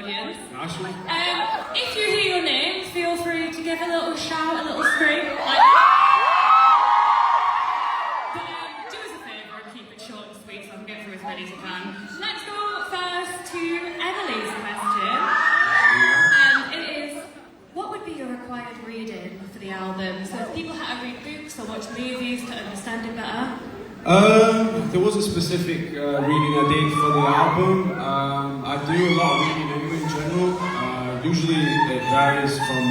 audience. Nice one. If you hear your name, feel free to give a little shout, a little scream. But do us a favour and keep it short and sweet so I can get through as many as I can. Let's go first to Emily's question. It is, what would be your required reading for the album? So if people had to read books or watch movies to understand it better? There was a specific reading I did for the album. I do a lot of reading anyway in general. Usually it varies from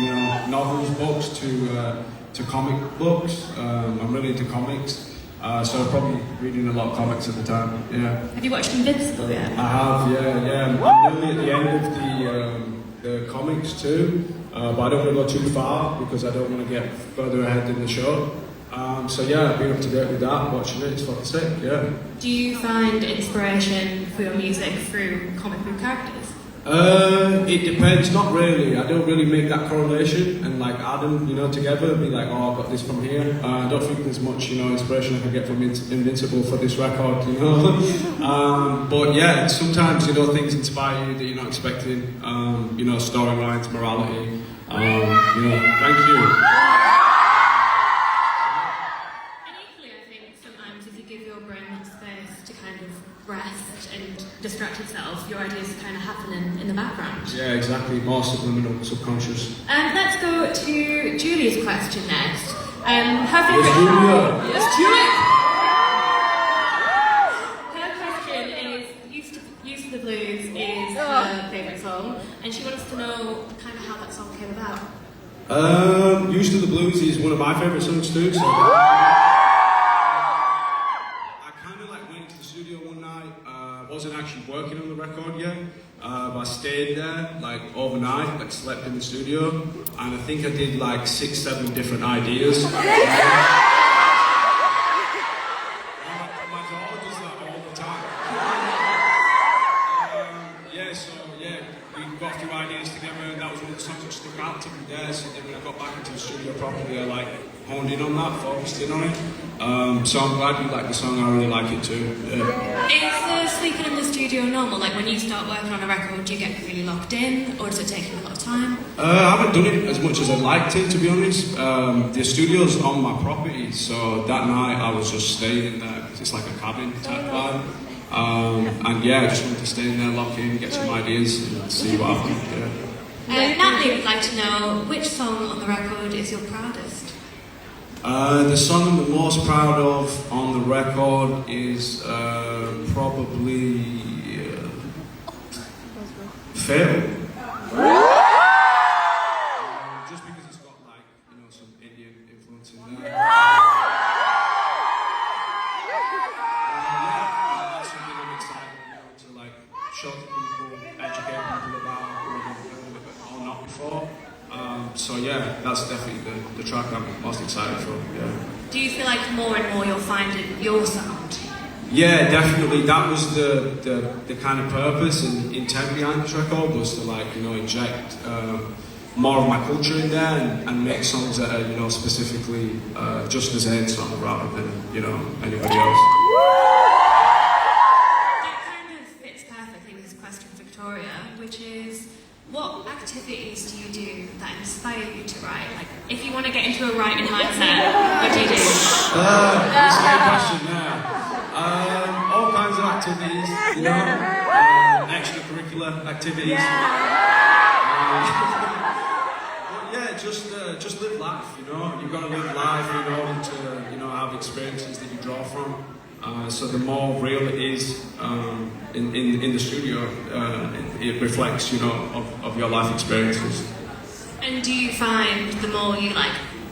novels, books to comic books. I'm really into comics, so I'm probably reading a lot of comics at the time. Yeah. Have you watched Invincible yet? I have. Yeah. I'm nearly at the end of the comics too, but I don't want to go too far because I don't want to get further ahead in the show. So yeah, I've been up to date with that, watching it, it's fucking sick, yeah. Do you find inspiration for your music through comic book characters? It depends, not really. I don't really make that correlation and like add them, together and be like, oh, I got this from here. I don't think there's much, inspiration I can get from Invincible for this record, But yeah, sometimes, things inspire you that you're not expecting, storylines, morality, thank you. Rest and distract yourself, your ideas are kind of happening in the background. Yeah, exactly, more subliminal, subconscious. Let's go to Julie's question next. Her favourite song. Yes, Julie! Her question is, Used to the Blues is her favourite song, and she wants to know kind of how that song came about. Used to the Blues is one of my favourite songs too, so wasn't actually working on the record yet, but I stayed there overnight, slept in the studio, and I think I did 6-7 different ideas. My daughter does that all the time. We got a few ideas together, and that was one of the songs that stuck out to me there. So then when I got back into the studio properly, I honed in on that, focused in on it. So I'm glad you like the song, I really like it too. Yeah. Is sleeping in the studio normal? Like when you start working on a record, do you get really locked in, or does it take you a lot of time? I haven't done it as much as I'd like to be honest. The studio's on my property, so that night I was just staying in there, because it's like a cabin type vibe. And yeah, I just wanted to stay in there, lock in, get some ideas, and see what happens. Yeah. Natalie would like to know, which song on the record is your proudest? The song I'm the most proud of on the record is probably Fail. Just because it's got some Indian influence in there. That's something I'm excited to show to people, educate people about or not before. So yeah, that's definitely the track I'm most excited for. Yeah. Do you feel like more and more you're finding your sound? Yeah, definitely. That was the kind of purpose and intent behind this record, was to inject more of my culture in there and make songs that are specifically just the Zayn song rather than anybody else. That kind of fits perfectly with this question, Victoria, which is, what activities do you do that inspire you to write? If you want to get into a writing mindset, what do you do? That's a good question, yeah. All kinds of activities, extracurricular activities. Just live life, You've got to live life in order to, have experiences that you draw from. So the more real it is in the studio, it reflects, of your life experiences. And do you find the more you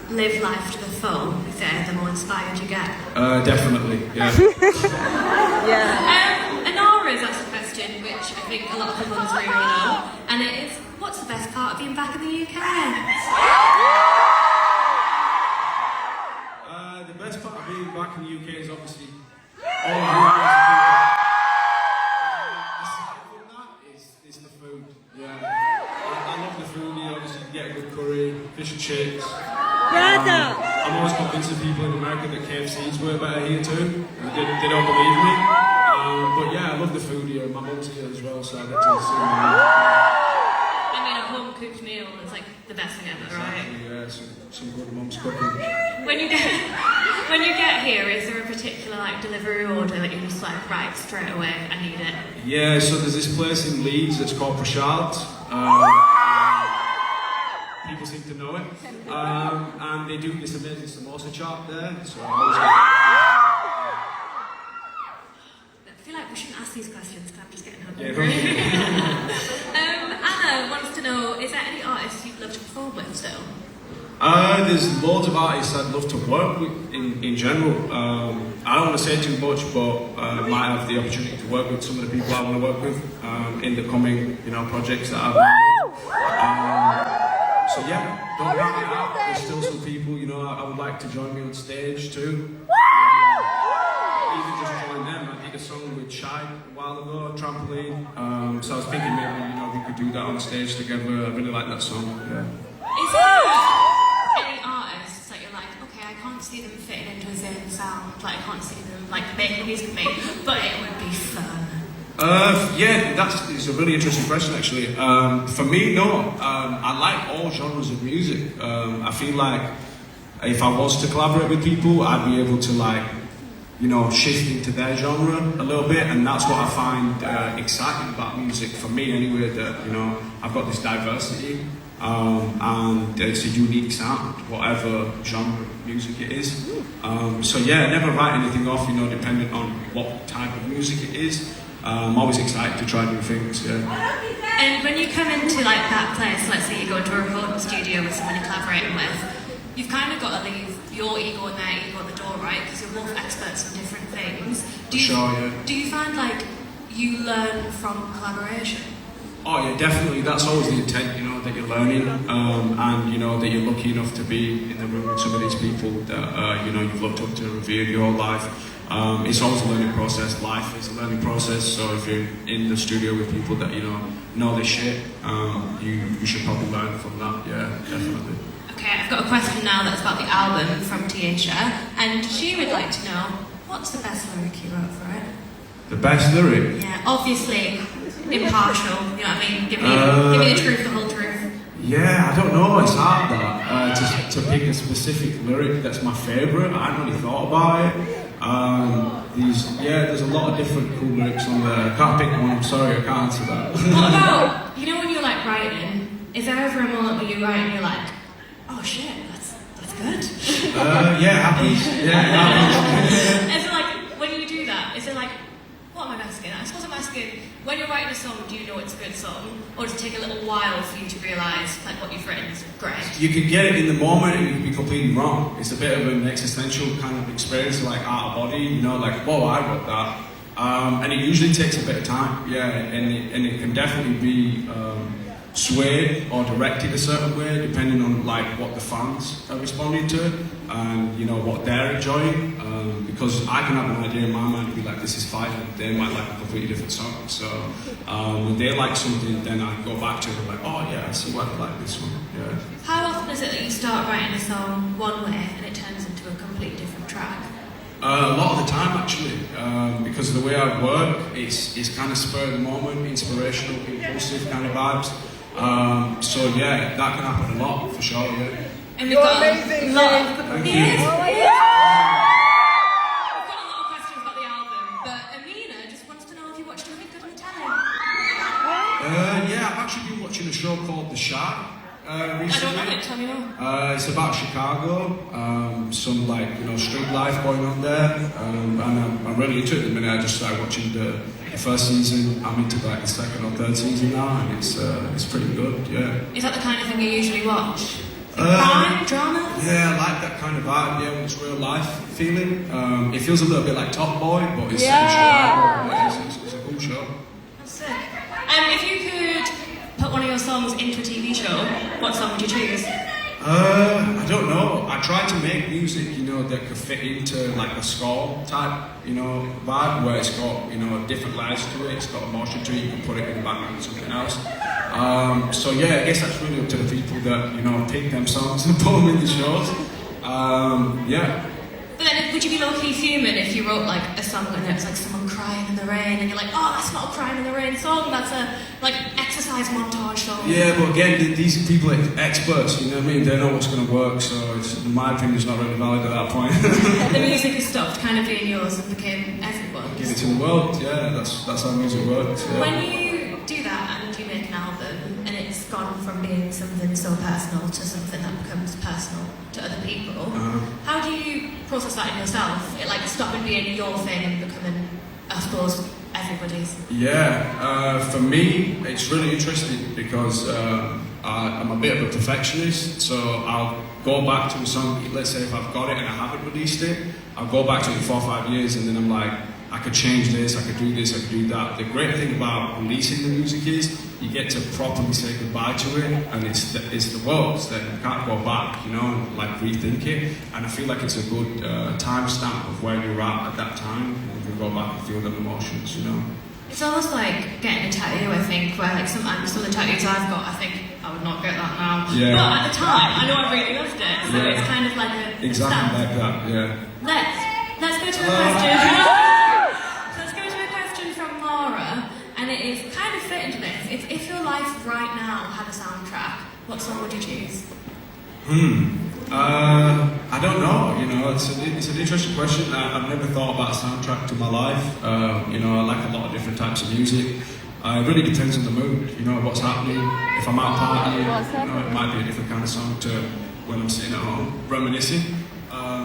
live life to the full, the more inspired you get? Definitely, yeah. Yeah. Anara's asked a question, which I think a lot of people on this room will know, and it is, what's the best part of being back in the UK? The best part of being back in the UK is obviously all of you. Aside from that, is the food. Yeah, I love the food. Obviously, you get a good curry, fish and chips. I'm always convinced of people in America that KFC's way better here too. They don't believe me. But yeah, I love the food here. My mum's here as well, so I get to see them. best thing ever, right? Yeah, some good mum's cooking. When you get here, is there a particular like delivery order that you just like right straight away? I need it. Yeah, so there's this place in Leeds that's called Prashad's. People seem to know it, and they do this amazing samosa chart there. So I always I feel like we shouldn't ask these questions because I'm just getting hungry. Yeah, Anna wants to know: is there any artists you'd love to perform with still? there's loads of artists I'd love to work with in general. I don't want to say too much, but I might have the opportunity to work with some of the people I want to work with in the coming, projects that I've. So yeah, don't count it out. There's still some people, I would like to join me on stage too. Even just join them. I did a song with Shy a while ago, Trampoline. So I was thinking maybe we could do that on stage together. I really like that song. Yeah. Is there any artists that you're like, okay, I can't see them fitting into a Zayn sound, like I can't see them like making music with me, but it would be fun? Yeah, it's a really interesting question actually. For me, no. I like all genres of music. I feel like if I was to collaborate with people, I'd be able to shift into their genre a little bit, and that's what I find exciting about music for me anyway, that, I've got this diversity, and it's a unique sound, whatever genre of music it is. So yeah, I never write anything off, depending on what type of music it is. I'm always excited to try new things, yeah. And when you come into like that place, let's say you go into a recording studio with someone you're collaborating with, you've kind of got to leave your ego and their ego at the door, right? Because you're both experts in different things. Do you find like you learn from collaboration? Oh yeah, definitely. That's always the intent, that you're learning, and that you're lucky enough to be in the room with some of these people that you've looked up to and revered your whole life. It's always a learning process. Life is a learning process. So if you're in the studio with people that know their shit, you should probably learn from that. Yeah, definitely. Okay, I've got a question now that's about the album from Tiesha, and she would like to know, what's the best lyric you wrote for it? The best lyric? Yeah, obviously impartial, you know what I mean? Give me the truth, the whole truth. Yeah, I don't know, it's hard that, to pick a specific lyric that's my favourite. I hadn't really thought about it. There's a lot of different cool lyrics on there. I can't pick one, I'm sorry, I can't answer that. What about, when you're like writing, is there ever a moment where you write and you're like, oh shit, that's good? Yeah, it happens. Yeah, it happens. Is it like, when you do that, is it like, what am I asking? I suppose I'm asking, when you're writing a song, do you know it's a good song? Or does it take a little while for you to realise like what you've written is great? You can get it in the moment and you can be completely wrong. It's a bit of an existential kind of experience, like out of body, like, whoa, I wrote that. And it usually takes a bit of time, yeah, and it can definitely be swayed or directed a certain way depending on like what the fans are responding to and what they're enjoying, because I can have an idea in my mind and be like, this is fine, and they might like a completely different song. So when they like something, then I go back to it and like, oh yeah, I see why they like this one. Yeah. How often is it that you start writing a song one way and it turns into a completely different track? A lot of the time actually, because of the way I work, it's kind of spur of the moment, inspirational, impulsive kind of vibes. So yeah, that can happen a lot for sure. Yeah. And we've got a lot of Thank you. We've got a lot of questions about the album, but Amina just wants to know if you watched anything good on the telly. Yeah, I've actually been watching a show called The Shy. Recently. I don't know it, tell me more. It's about Chicago, some street life going on there, and I'm really into it at the minute. I just started watching the first season. I'm into the second or third season now, and it's pretty good, yeah. Is that the kind of thing you usually watch? Crime, drama? Yeah, I like that kind of vibe, yeah, when it's real life feeling. It feels a little bit like Top Boy, but it's it's a cool show. That's sick. If you could put one of your songs into a TV show, what song would you choose? I don't know. I try to make music, that could fit into like a score type, vibe, where it's got, different layers to it, it's got emotion to it, you can put it in the background or something else. So yeah, I guess that's really up to the people that, pick them songs and put them in the shows. Yeah. But then would you be low-key human if you wrote like a song and it was like someone crying in the rain and you're like, oh, that's not a crying in the rain song, that's a like exercise montage song. Yeah, but again, these people are experts, you know what I mean? They know what's going to work, so my opinion's not really valid at that point. The music has stopped kind of being yours and became everyone's. Give it to the world, yeah, that's how music works. Yeah. When you do that and you make an album and it's gone from being something so personal to something that becomes personal to other people, how do you process that in yourself? It like stopping being your thing and becoming, I suppose, everybody's? Yeah, for me, it's really interesting because I'm a bit of a perfectionist, so I'll go back to a song, let's say if I've got it and I haven't released it, I'll go back to it 4 or 5 years and then I'm like, I could change this, I could do this, I could do that. The great thing about releasing the music is you get to properly say goodbye to it, and it's the world's, that you can't go back, you know, and like rethink it. And I feel like it's a good timestamp of where you're at that time, and you can go back and feel the emotions, you know. It's almost like getting a tattoo, I think, where like some of the tattoos I've got, I think I would not get that now. Yeah. But at the time, I know I really loved it, so it's kind of like a exactly stamp. like that, yeah. Let's go to a question. And it is kind of fitting to this. If your life right now had a soundtrack, what song would you choose? I don't know, you know, it's an interesting question. I've never thought about a soundtrack to my life. You know, I like a lot of different types of music. It really depends on the mood, you know, what's happening. If I'm out partying, you know, it might be a different kind of song to when I'm sitting at home reminiscing.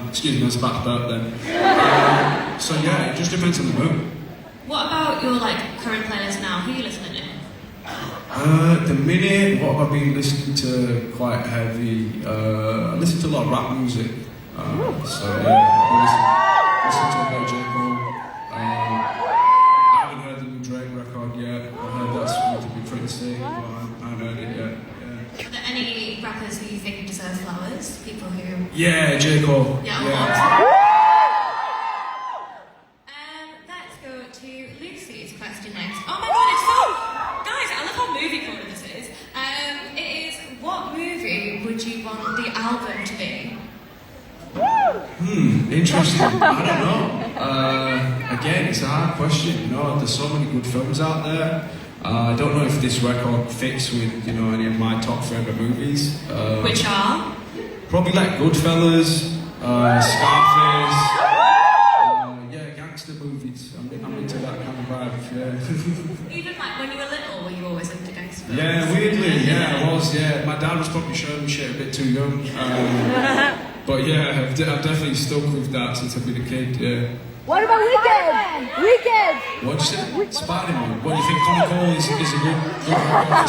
Excuse me, I was about to burp then. So yeah, it just depends on the mood. What about your like current playlist now? Who are you listening to? At the minute, what have I been listening to quite heavy? I listen to a lot of rap music. So yeah, I listen to a bit of J. Cole. I haven't heard the new Drake record yet. I heard that's going to be pretty sick, but I haven't heard it yet. Yeah. Are there any rappers who you think deserve flowers? People who... Yeah, J. Cole. Yeah. Let's go to Lucy's question next. Oh my god, it's so... Guys, I love how movie coded this is. It is, what movie would you want the album to be? Interesting. I don't know. Again, it's a hard question. You know, there's so many good films out there. I don't know if this record fits with, you know, any of my top favourite movies. Which are? Probably like Goodfellas, Scarface. Gangster movies. I'm into that kind of vibe. Yeah. Even like when you were little, were you always into gangster films? Yeah, weirdly. Yeah, I was. Yeah, my dad was probably showing me shit a bit too young. But yeah, I've definitely stuck with that since I've been a kid. Yeah. What about Weekend? Weekend! What'd you say? Spider-Man. What do you think? Connie Cole is a good for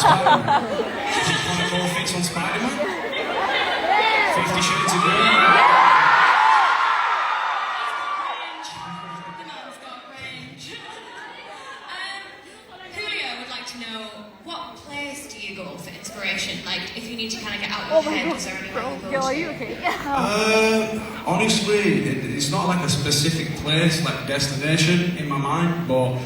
Spider-Man? Do you think Connie Cole fits on Spider-Man? 50 Shades of Grey. What place do you go for inspiration? Like, if you need to kind of get out of your head, is there anywhere you go to? Are you okay? Honestly, it's not like a specific place, like destination in my mind, but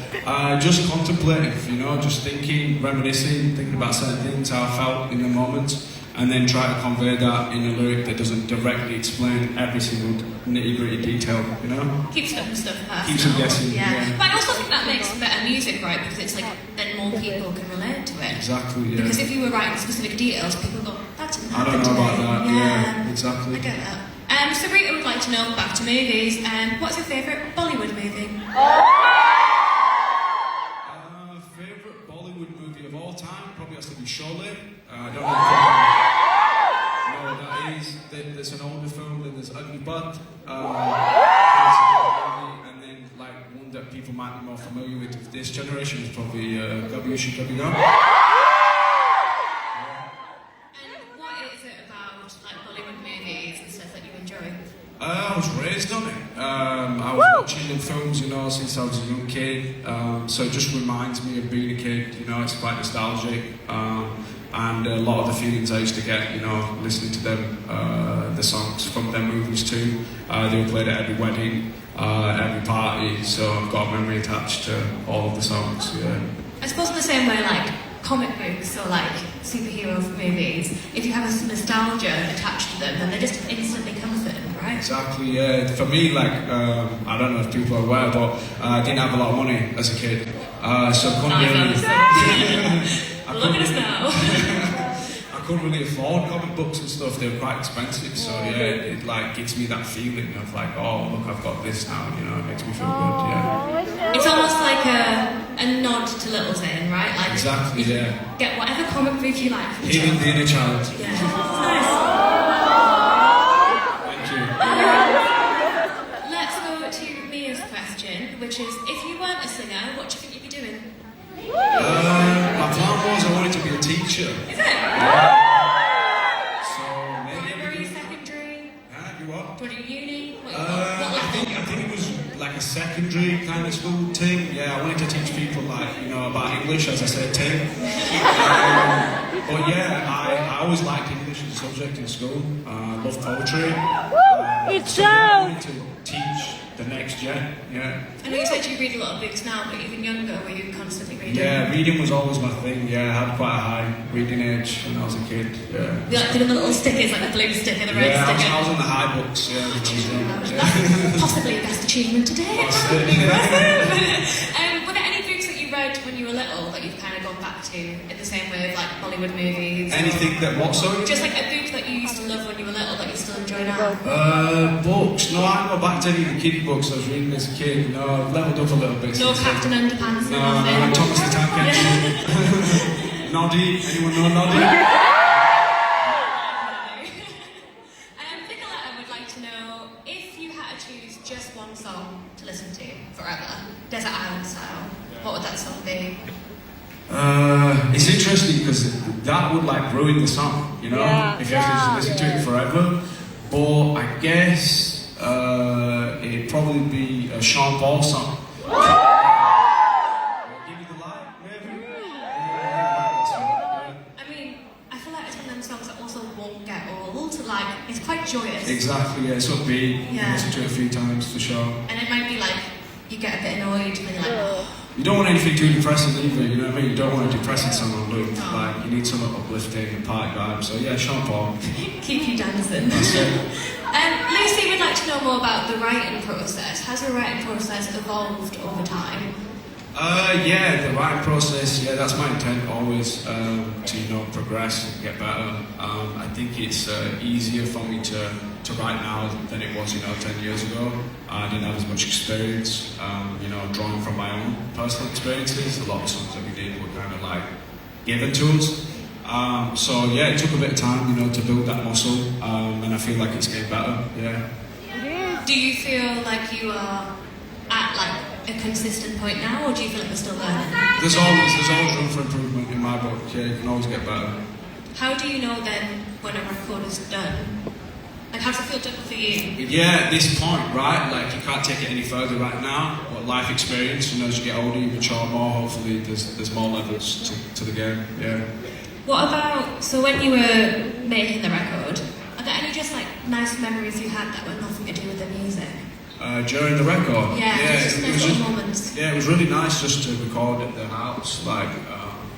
just contemplative, you know, just thinking, reminiscing, thinking about certain things, how I felt in the moment, and then try to convey that in a lyric that doesn't directly explain every single nitty-gritty detail, you know? Keeps stuff personal. Keeps them guessing, yeah. But I also think that makes better music, right? Because it's like, then more people can relate to it. Exactly, yeah. Because if you were writing specific details, people go, that didn't happen. I don't know about today. that, yeah, exactly. I get that. Sabrina would like to know, back to movies, what's your favourite Bollywood movie? Favourite Bollywood movie of all time probably has to be Sholay. I don't know what that is. There's an older film, then there's Ugly Butt. And then like one that people might be more familiar with this generation is probably Gabby Ushi Gabby Gab. And what is it about like Bollywood movies and stuff that you enjoy? I was raised on it. I was watching the films, you know, since I was a young kid. So it just reminds me of being a kid, you know, it's quite nostalgic. And a lot of the feelings I used to get, you know, listening to them, the songs from their movies too. They were played at every wedding, every party, so I've got a memory attached to all of the songs, yeah. I suppose in the same way like comic books or like superhero movies, if you have a nostalgia attached to them, then they're just instantly comforting, right? right? Exactly, yeah. For me, like, I don't know if people are aware, but I didn't have a lot of money as a kid. So I couldn't really... Look at us now. I couldn't really afford comic books and stuff. They were quite expensive. So yeah, it like gives me that feeling of like, oh, look, I've got this now. You know, it makes me feel good. Yeah. It's almost like a nod to little Zayn, right? Like exactly, yeah. Get whatever comic book you like. Healing the inner child. Yeah. Nice. Thank you. Let's go to Mia's question, which is, if you weren't a singer, what do you think you'd be doing? My plan was I wanted to be a teacher. Is it? So maybe. Primary, secondary? You what? Do you want to do uni? What I think it was like a secondary kind of school thing. Yeah, I wanted to teach people like, you know, about English, as I said, Tim. But yeah, I always liked English as a subject in school. I love poetry. It's so yeah, I wanted to teach the next gen, yeah. I know you said you read a lot of books now, but even younger, were you constantly reading? Yeah, reading was always my thing, yeah. I had quite a high reading age when I was a kid, yeah. You like doing the little stickers, like the blue sticker, the red sticker? I was on the high books, yeah. That's possibly your best achievement today. Were there any books that you read when you were little that you've kind of gone back to in the same way of like Bollywood movies? Anything that what, sorry? Just like a book that you used to love when you were little that you still enjoy now? Books. No, I haven't got back to any of the kiddie books I was reading as a kid. No, I've leveled up a little bit. No Captain Underpants? No, Thomas the Tank Engine. Noddy. Anyone know Noddy? Nicoletta would like to know, if you had to choose just one song to listen to forever, Desert Island style, what would that song be? It's interesting because that would like ruin the song, you know, if you have to listen to it forever. But I guess it'd probably be a Sean Paul song. Give me the light, maybe. I mean, I feel like it's one of them songs that also won't get old. Like, it's quite joyous. Exactly, yeah, it's upbeat. Yeah. You listen to it a few times for sure. And it might be like, you get a bit annoyed and you're like, oh. You don't want anything too depressing either, you know what I mean? You don't want a depressing song on loop. No. Like, you need something uplifting and party vibe. So yeah, Sean Paul. Keep you dancing. That's it. Lucy would like to know more about the writing process. Has your writing process evolved over time? Yeah, the writing process, yeah, that's my intent always, to, you know, progress and get better. I think it's easier for me to write now than it was, you know, 10 years ago. I didn't have as much experience, you know, drawing from my own personal experiences. A lot of songs that we did were kind of like given to us. So yeah, it took a bit of time, you know, to build that muscle, and I feel like it's getting better, yeah. Do you feel like you are at like a consistent point now, or do you feel like you're still learning? There's always room for improvement in my book, yeah, you can always get better. How do you know then when a record is done? Like, how does it feel different for you? Yeah, at this point, right, like you can't take it any further right now, but life experience, you know, as you get older, you mature more, hopefully there's more levels to the game, yeah. What about, so when you were making the record, are there any just like nice memories you had that were nothing to do with the music? During the record? Yeah, just nice little moments. Yeah, it was really nice just to record at the house. Like,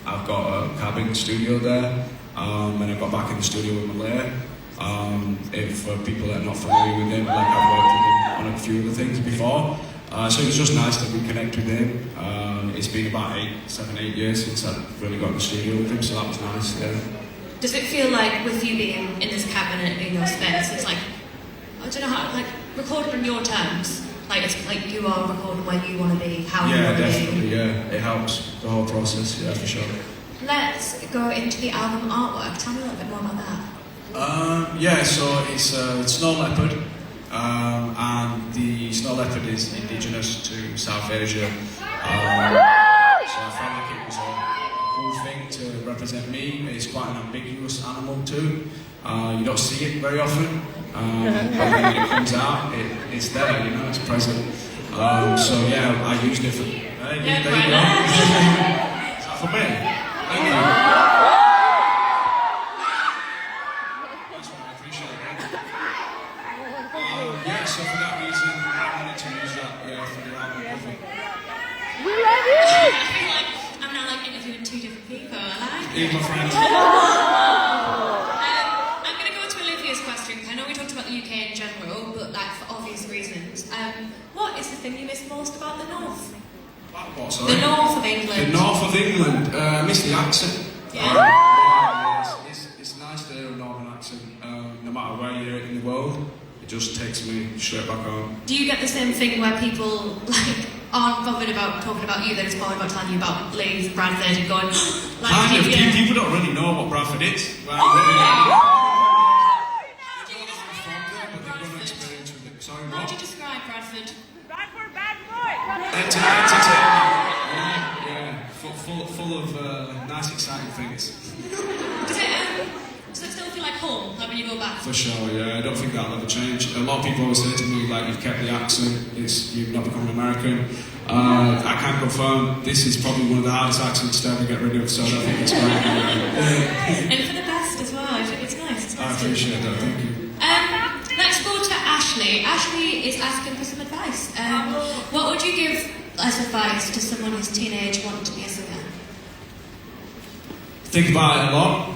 I've got a cabin studio there, and I got back in the studio with Malay. If people that are not familiar with him, like I've worked with him on a few other things before. So it was just nice to reconnect with him. It's been about 7, 8 years since I've really got in the studio with him, so that was nice, yeah. Does it feel like with you being in this cabinet in your space, it's like, I don't know how, like recorded on your terms? Like it's like you are recording where you want to be, how you want to be? Yeah, definitely, yeah. It helps, the whole process, yeah, for sure. Let's go into the album artwork. Tell me a little bit more about that. Yeah, so it's snow leopard, and the snow leopard is indigenous to South Asia. So I felt like it was a cool thing to represent me. It's quite an ambiguous animal too. You don't see it very often, but when it comes out, it's there, you know, it's present. So yeah, I used it for... there you go. Is that for me? Thank you. Yeah, so for that reason, I wanted to use that for the album cover. We love you! I feel like I'm now like interviewing two different people. I like it. Here's my friend. I'm going to go to Olivia's question. I know we talked about the UK in general, but thing you miss most about the north? What, sorry? The north of England. The north of England. I miss the accent. Yeah. It's nice to hear a northern accent. No matter where you're in the world, it just takes me straight back home. Do you get the same thing where people like aren't bothered about talking about you, they're just bothered about telling you about Leeds, Bradford, and going like Kind of. yeah. People don't really know what Bradford is. Right? Oh, Sorry, how what? do you describe Bradford? Bradford, bad boy. Entertaining. Yeah. Full of nice, exciting things. Does it still feel like home, like when you go back? For sure, yeah. I don't think that'll ever change. A lot of people always say to me, like, you've kept the accent, you've not become an American. I can confirm this is probably one of the hardest accents to ever get rid of, so I don't think it's great. And for the best as well, it's nice. I appreciate that, thank you. Let's go to Ashley. Ashley is asking for some advice. What would you give as advice to someone who's teenage wanting to be a singer? Think about it a lot.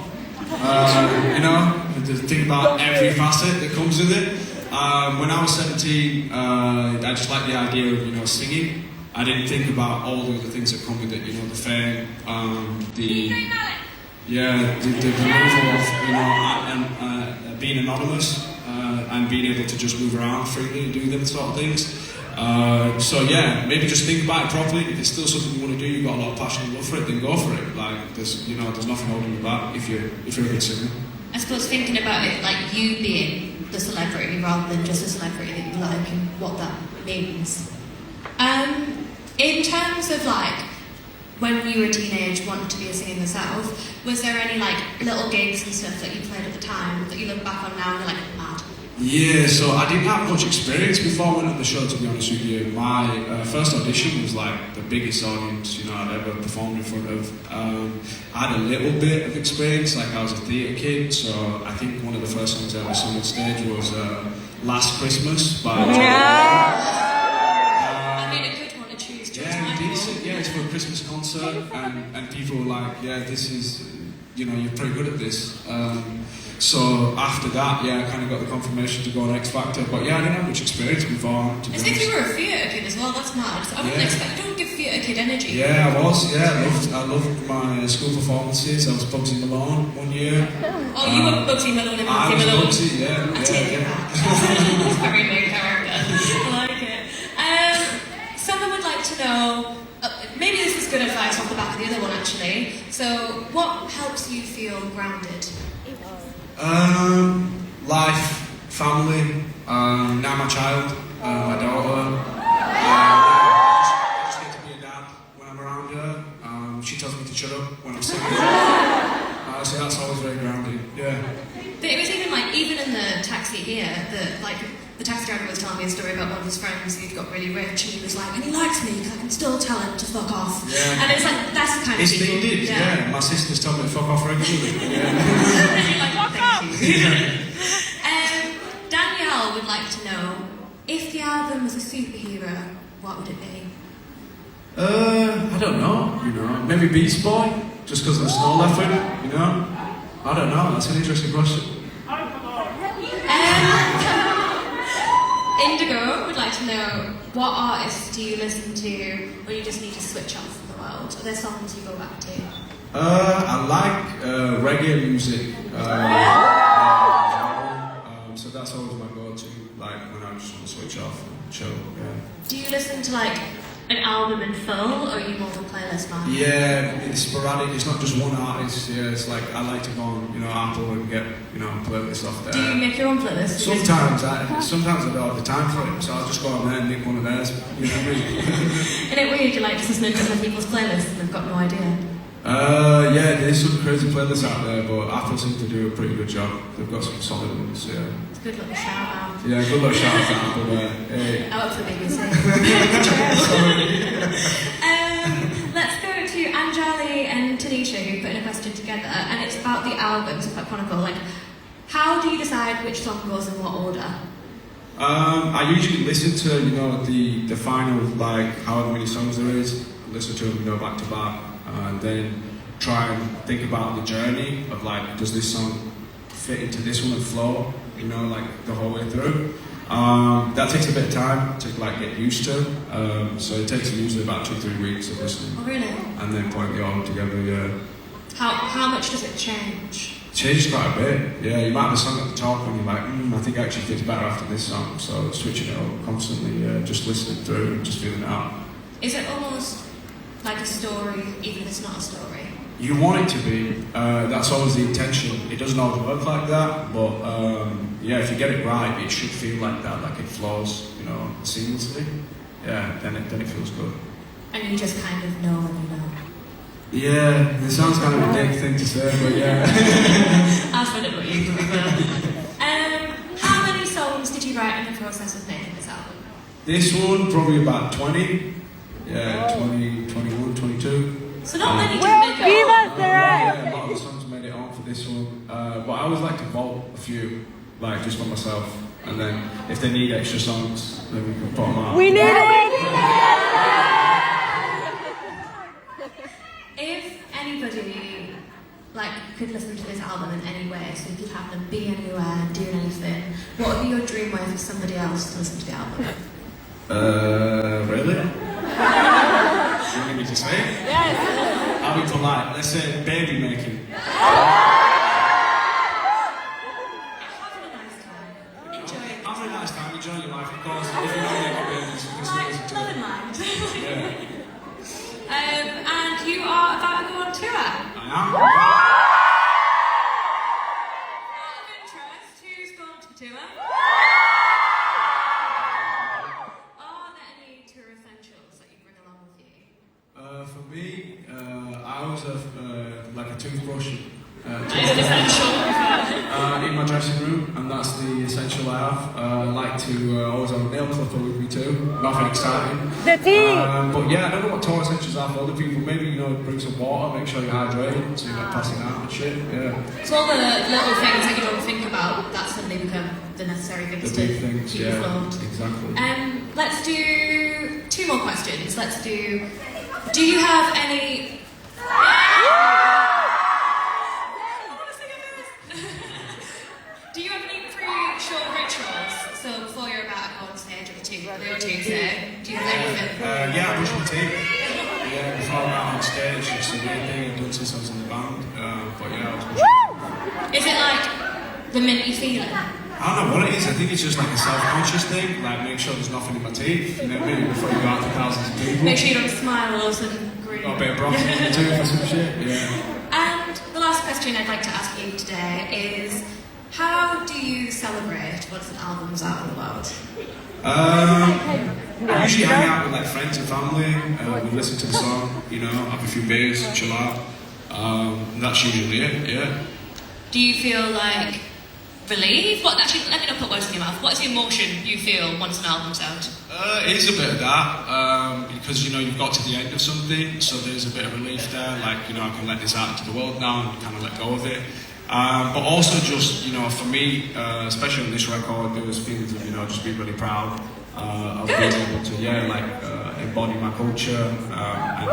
Just think about every facet that comes with it. When I was 17, I just liked the idea of, singing. I didn't think about all the other things that come with it, the fame, the removal of, being anonymous, and being able to just move around freely and do them sort of things. So yeah, maybe just think about it properly. If it's still something you want to do, you've got a lot of passion and love for it, then go for it. Like there's nothing holding you back if you're a good singer. I suppose thinking about it like you being the celebrity rather than just a celebrity that you like and what that means. In terms of like when you were a teenage wanting to be a singer yourself, was there any like little gigs and stuff that you played at the time that you look back on now and you're like mad? Yeah, so I didn't have much experience before I went on the show, to be honest with you. My first audition was like the biggest audience I'd ever performed in front of. I had a little bit of experience, like I was a theatre kid, so I think one of the first songs I ever sung on stage was Last Christmas by I mean, a good one to choose. Yeah, decent. Yeah, it's for a Christmas concert, and people were like, yeah, this is, you're pretty good at this. So after that, I kind of got the confirmation to go on X Factor. But yeah, I didn't have much experience before, to be As honest. if you were a theatre kid as well, that's mad. I wouldn't expect, don't give theatre kid energy. Yeah, I was, I loved my school performances. I was Bugsy Malone one year. Oh, you were Bugsy Malone and I Bugsy was Malone. Bugsy, yeah. I take it back. Very main character. I like it. Someone would like to know, maybe this is good advice off the back of the other one actually. So, what helps you feel grounded? Life, family, now my child, my daughter. I just get to be a dad when I'm around her. She tells me to shut up when I'm singing. So that's always very grounding, yeah. But it was even in the taxi here, the taxi driver was telling me a story about one of his friends who'd got really rich, and he was like, and he likes me because I can still tell him to fuck off. Yeah. And it's like, that's the kind of It's people. needed, yeah. My sisters tell me to fuck off regularly. Yeah. And you're like, thank you. Danielle would like to know, if the album was a superhero, what would it be? I don't know, maybe Beast Boy, just because of the snow leopard, I don't know, that's an interesting question. Indigo would like to know, what artists do you listen to when you just need to switch off from the world? Are there songs you go back to? I like reggae music, so that's always my go-to, like when I just want to switch off and chill, Do you listen to like an album in full, or are you more of a playlist man? Yeah, it's sporadic, it's not just one artist, it's like I like to go on, Apple and get, playlists off there. Do you make your own playlist? Sometimes I don't have the time for it, so I'll just go on there and nick one of theirs, you know what I mean? Isn't it weird, you like just listening to other people's playlists and they've got no idea? Yeah, there's some crazy playlists out there, but Apple seem to do a pretty good job. They've got some solid ones, yeah. It's a good little shout out. Yeah, good luck shout out to Apple there. Hey. I work for the BBC. Let's go to Anjali and Tanisha, who put in a question together, and it's about the album, so quite chronicle. Like, how do you decide which song goes in what order? I usually listen to, the final, like, however many songs there is, listen to them, back to back, and then try and think about the journey of, like, does this song fit into this one and flow, like, the whole way through? That takes a bit of time to like get used to. So it takes usually about 2-3 weeks of listening. Oh, really? And then putting the album together, yeah. How much does it change? Changed quite a bit, yeah. You might have a song at the top and you're like, I think it actually fits better after this song. So switching it up constantly, just listening through and just feeling it out. Is it almost like a story, even if it's not a story? You want it to be. That's always the intention. It doesn't always work like that, but yeah, if you get it right, it should feel like that, like it flows, you know, seamlessly. Yeah, then it feels good. And you just kind of know when you know. Yeah, it sounds kind of a big thing to say, but yeah. I'll spend it what you prefer. How many songs did you write in the process of making this album? This one, probably about 20. Yeah, 20, 21, 22. So not many Well, did make it give on. us the Yeah, rest. a lot of the songs made it on for this one. But I always like to vault a few, like just for myself. And then if they need extra songs, then we can put them out. We need it. If anybody could listen to this album in any way, so you could have them be anywhere, do anything, what would be your dream way for somebody else to listen to the album? Really? You need me to say it? Yes. I'll be polite. Let's say baby making. Having a nice time. Enjoy it. Have a nice time, enjoy your life, of course. If you don't make a baby, you can still listen to Love it. and mind. Yeah. And you are about to go on tour. I am. Out of interest, who's going to the tour? Are there any tour essentials that you bring along with you? For me, I always have like a toothbrush. That is an essential. In my dressing room, and that's the essential I have. I like to always have a nail clipper with me too. Nothing exciting. The tea. But yeah, I don't know what tour essentials are for other people. Maybe, you know, bring some water, make sure you're hydrated, so you're not passing out and shit. Yeah. So all the little things that you don't think about, that's when they become the necessary things The to big things, keep you yeah. afloat. Exactly. Let's do 2 more questions. Let's do you have any... Do you have any pre-show rituals? So before you're about to go on stage or Tuesday, do you have anything? Yeah, I brush my teeth. Yeah, before I'm out on stage, it's a weird thing. I've done since I was in the band. But yeah, I was brushing. Is it like the minute you feel it? I don't know what it is. I think it's just like a self-conscious thing. Like, make sure there's nothing in my teeth. You know what I mean? Before you go out to thousands of people. Make sure you don't smile all of a sudden green. Got a bit of broccoli in the tooth or some shit. Yeah. And the last question I'd like to ask you today is, how do you celebrate once an album's out in the world? I usually hang out with like friends and family. We listen to the song, you know, have a few beers, chill out. That's usually it. Yeah. Do you feel like relief? Actually, let me not put words in your mouth. What is the emotion you feel once an album's out? It is a bit of that, because, you know, you've got to the end of something, so there's a bit of relief there, like, you know, I can let this out into the world now and kind of let go of it. But also just, you know, for me, especially on this record, there was feelings of, you know, just being really proud of being able to, yeah, like, embody my culture, and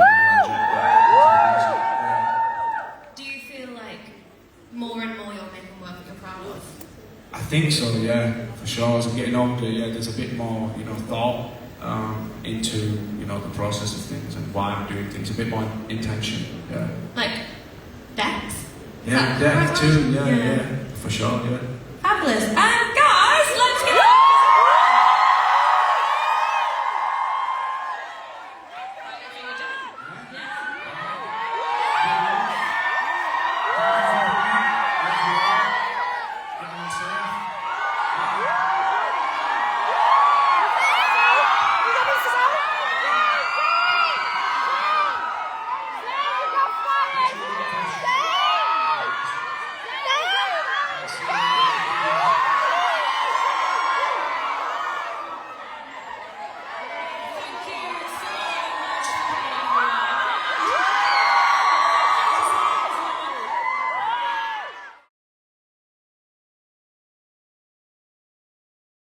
Do you feel like more and more you're making work that you're proud of? I think so, yeah, for sure. As I'm getting older, yeah, there's a bit more, you know, thought into, you know, the process of things and why I'm doing things. A bit more intention, yeah. Like depth? Yeah, Is that depth too, right? yeah, for sure, yeah. Fabulous.